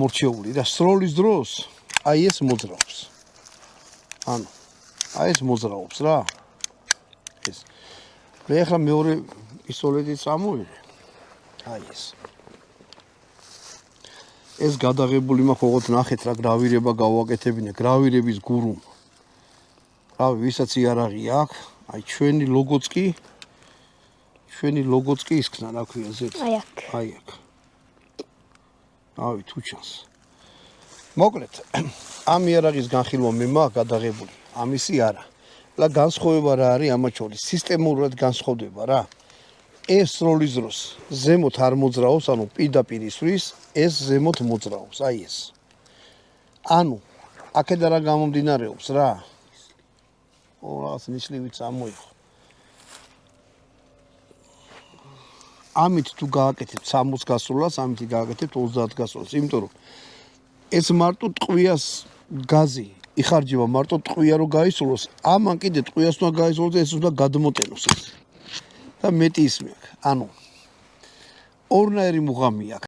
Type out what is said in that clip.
მორჩეული და სროლის დროს აი ეს მოძრაობს. ანუ აი ეს მოძრაობს რა. ეს. მე ახლა მეორე პისტოლეტით წამოვიდე. აი ეს. ეს გადაღებული მაქვს, ოღონდ ნახეთ რა გრავირება გავაკეთებინე, გრავირების გურუმ. რავი, ვისაც იარაღი აქვს, აი ჩვენი ლოგოც კი ისქნა, რა ქვია, ზეთ. აი აქ. რავი, თუ ჩანს. მოკლედ, ამ იარაღის განხილვა მე მაქვს გადაღებული, ამისი არა. და განსხვავება რა არის ამათ შორის? სისტემურად განსხვავდება რა. ეს სროლის დროს ზემოთ არ მოძრაობს, ანუ პირდაპირ ისვრის, ეს ზემოთ მოძრაობს, აი ეს. ანუ აქედან რა გამომდინარეობს რა? რაღაც ნიშნივით წამოიღო. ამით თუ გააკეთებთ 60 გასროლას, ამით გააკეთებთ 30 გასროლას, იმიტომ რომ ეს მარტო ტყვიას გაზი იხარჯება მარტო ტყვია რო გაისროლოს, ამან კიდე ტყვიას უნდა გაისროლოს და ეს უნდა გადმოტენოს ეს. და მეტი ისმე აქვს. ანუ ორნაირი მუღამი აქვს.